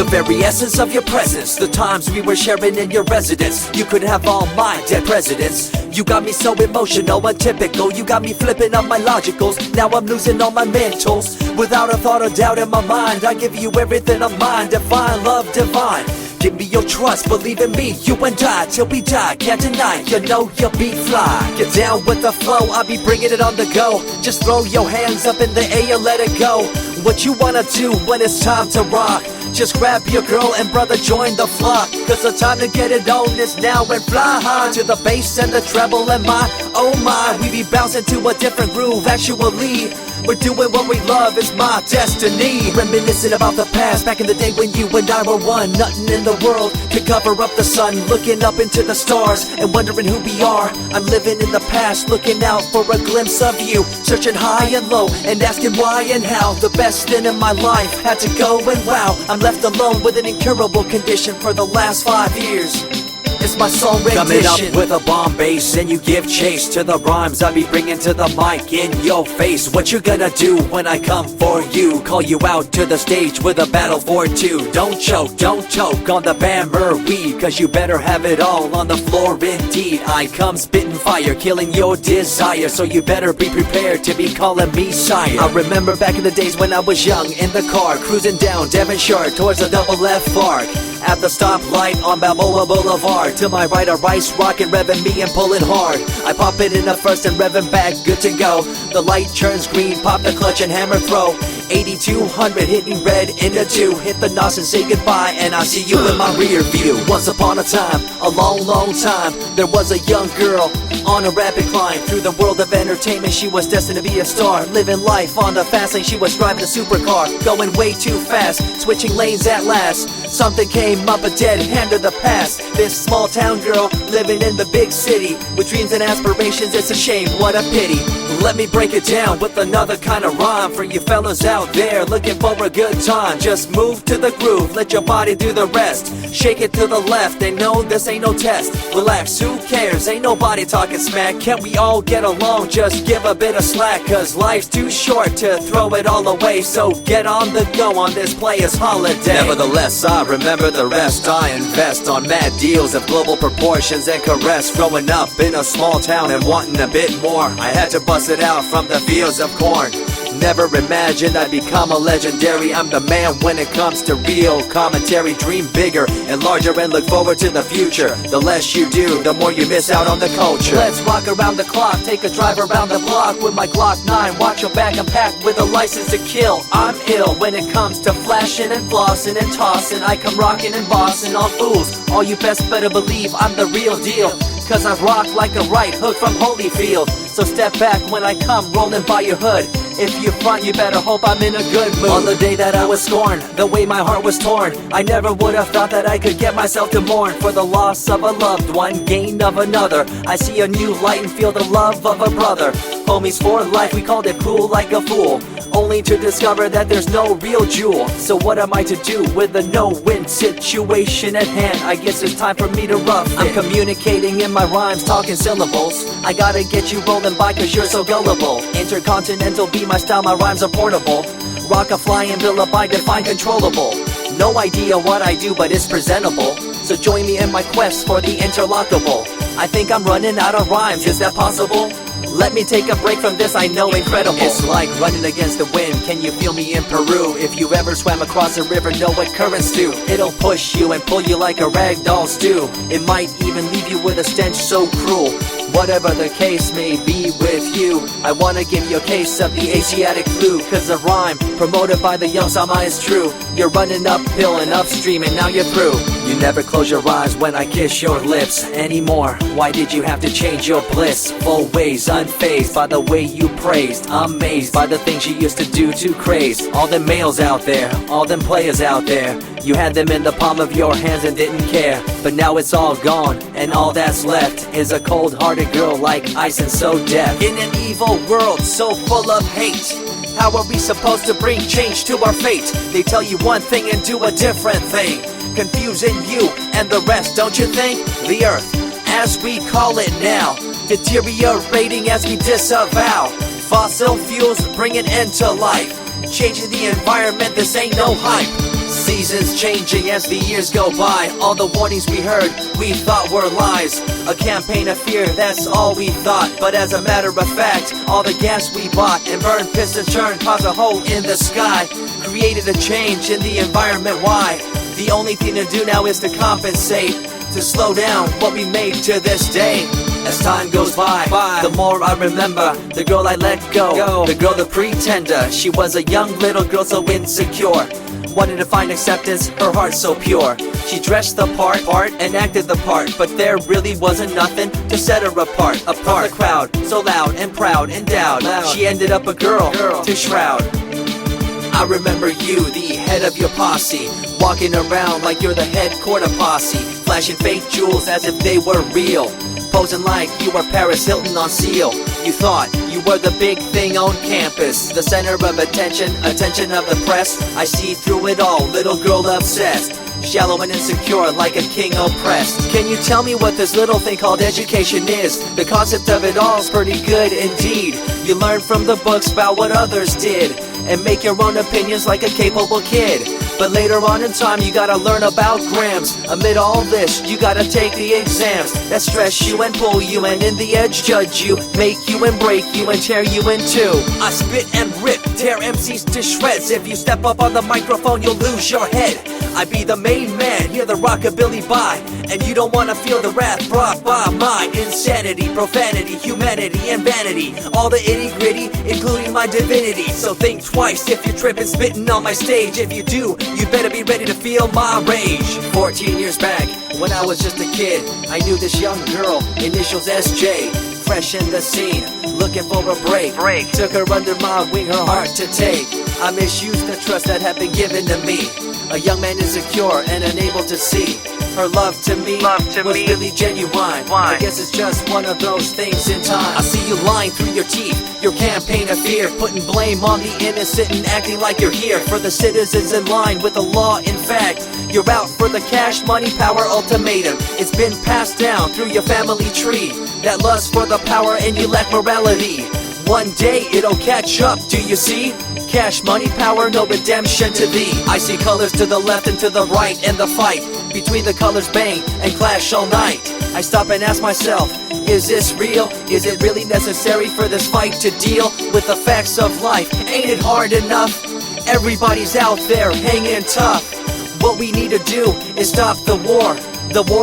The very essence of your presence, the times we were sharing in your residence. You could have all my dead presidents. You got me so emotional, untypical. You got me flipping up my logicals. Now I'm losing all my mentals. Without a thought or doubt in my mind, I give you everything of mine. Divine love, divine. Give me your trust, believe in me, you and I, till we die, can't deny, you know you'll be fly. Get down with the flow, I'll be bringing it on the go. Just throw your hands up in the air, let it go. What you wanna do when it's time to rock? Just grab your girl and brother, join the flock. Cause the time to get it on is now, and fly high to the bass and the treble and my, oh my. We be bouncing to a different groove, actually. We're doing what we love, it's my destiny. Reminiscing about the past, back in the day when you and I were one. Nothing in the world could cover up the sun. Looking up into the stars and wondering who we are. I'm living in the past, looking out for a glimpse of you. Searching high and low and asking why and how. The best thing in my life had to go, and wow, I'm left alone with an incurable condition for the last 5 years. It's my song rendition. Coming up with a bomb bass and you give chase to the rhymes I be bringing to the mic in your face. What you gonna do when I come for you? Call you out to the stage with a battle for two. Don't choke on the bammer weed, cause you better have it all on the floor indeed. I come spitting fire, killing your desire, so you better be prepared to be calling me sire. I remember back in the days when I was young, in the car, cruising down Devonshire towards the double F arc. At the stoplight on Balboa Boulevard, to my right a rice rocket revving me and pulling hard. I pop it in the first and revving back, good to go. The light turns green, pop the clutch and hammer throw. 8200 hitting red in the 2. Hit the NOS and say goodbye, and I see you in my rear view. Once upon a time, a long time, there was a young girl on a rapid climb through the world of entertainment. She was destined to be a star, living life on the fast lane. She was driving a supercar, going way too fast, switching lanes at last. Something came up, a dead hand of the past. This small town girl living in the big city with dreams and aspirations. It's a shame, what a pity. Let me break it down with another kind of rhyme for you fellas out there looking for a good time. Just move to the groove, let your body do the rest. Shake it to the left, they know this ain't no test. Relax, who cares, ain't nobody talking smack. Can't we all get along, just give a bit of slack. Cause life's too short to throw it all away, so get on the go on this player's holiday. Nevertheless, I remember the rest. I invest on mad deals of global proportions and caress. Growing up in a small town and wanting a bit more, I had to bust it out from the fields of corn. Never imagined I'd become a legendary. I'm the man when it comes to real commentary. Dream bigger and larger and look forward to the future. The less you do, the more you miss out on the culture. Let's rock around the clock, take a drive around the block with my Glock 9. Watch your back, I'm packed with a license to kill. I'm ill when it comes to flashing and flossing and tossing. I come rocking and bossing on fools. All you best better believe I'm the real deal, cause I rock like a right hook from Holyfield. So step back when I come rolling by your hood. If you front, you better hope I'm in a good mood. On the day that I was scorned, the way my heart was torn, I never would have thought that I could get myself to mourn for the loss of a loved one, gain of another. I see a new light and feel the love of a brother. Homies for life, we called it cool like a fool, only to discover that there's no real jewel. So what am I to do with a no-win situation at hand? I guess it's time for me to rough it. I'm communicating in my rhymes, talking syllables. I gotta get you rolling by cause you're so gullible. Intercontinental be my style, my rhymes are portable. Rock a flying villa by define controllable. No idea what I do, but it's presentable. So join me in my quest for the interlockable. I think I'm running out of rhymes, is that possible? Let me take a break from this, I know incredible. It's like running against the wind, can you feel me in Peru? If you ever swam across a river, know what currents do. It'll push you and pull you like a ragdoll stew. It might even leave you with a stench so cruel. Whatever the case may be with you, I wanna give you a case of the Asiatic flu. Cause the rhyme promoted by the young Sama is true. You're running uphill and upstream and now you're through. You never close your eyes when I kiss your lips anymore. Why did you have to change your bliss? Full ways, unfazed by the way you praised. Amazed by the things you used to do to craze. All them males out there, all them players out there, you had them in the palm of your hands and didn't care. But now it's all gone, and all that's left is a cold-hearted girl like ice and so deaf. In an evil world so full of hate, how are we supposed to bring change to our fate? They tell you one thing and do a different thing, confusing you and the rest, don't you think? The earth, as we call it now, deteriorating as we disavow. Fossil fuels bring an end to life, changing the environment, this ain't no hype. Seasons changing as the years go by. All the warnings we heard, we thought were lies. A campaign of fear, that's all we thought. But as a matter of fact, all the gas we bought and burned, pissed and churned caused a hole in the sky. Created a change in the environment, why? The only thing to do now is to compensate, to slow down what we made to this day. As time goes by, the more I remember the girl I let go, the girl, the pretender. She was a young little girl so insecure, wanted to find acceptance, her heart so pure. She dressed the part and acted the part, but there really wasn't nothing to set her apart from the crowd, so loud and proud, endowed. She ended up a girl to shroud. I remember you, the head of your posse, walking around like you're the head quarter posse, flashing fake jewels as if they were real, posing like you were Paris Hilton on seal. You thought you were the big thing on campus, the center of attention of the press. I see through it all, little girl obsessed, shallow and insecure like a king oppressed. Can you tell me what this little thing called education is? The concept of it all's pretty good indeed. You learn from the books about what others did and make your own opinions like a capable kid. But later on in time you gotta learn about grams. Amid all this you gotta take the exams that stress you and pull you, and in the edge judge you, make you and break you and tear you in two. I spit and rip, tear MCs to shreds. If you step up on the microphone you'll lose your head. I be the main man, hear the rockabilly by, and you don't wanna feel the wrath brought by my insanity, profanity, humanity, and vanity. All the itty gritty, including my divinity. So think twice if you're tripping, spitting on my stage. If you do, you better be ready to feel my rage. 14 years back, when I was just a kid, I knew this young girl, initials SJ, fresh in the scene, looking for a break. Took her under my wing, her heart to take. I misused the trust that had been given to me. A young man insecure and unable to see her love to me was really genuine. I guess it's just one of those things in time. I see you lying through your teeth, your campaign of fear, putting blame on the innocent and acting like you're here for the citizens in line with the law. In fact, you're out for the cash, money, power ultimatum. It's been passed down through your family tree, that lust for the power and you lack morality. One day it'll catch up, do you see? Cash, money, power, no redemption to thee. I see colors to the left and to the right, and the fight between the colors bang and clash all night. I stop and ask myself, is this real? Is it really necessary for this fight to deal with the facts of life? Ain't it hard enough? Everybody's out there hanging tough. What we need to do is stop the war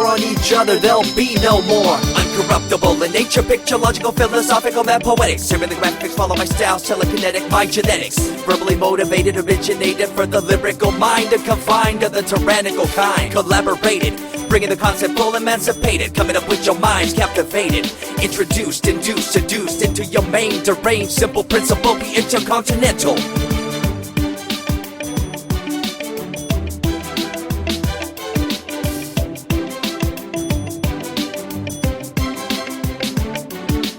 on each other, there'll be no more. Uncorruptible in nature, picture, logical, philosophical, and poetic. Serving the graphics, follow my style, telekinetic, my genetics. Verbally motivated, originated for the lyrical mind, and confined to the tyrannical kind. Collaborated, bringing the concept full emancipated, coming up with your minds captivated. Introduced, induced, seduced into your main deranged, simple principle, be intercontinental.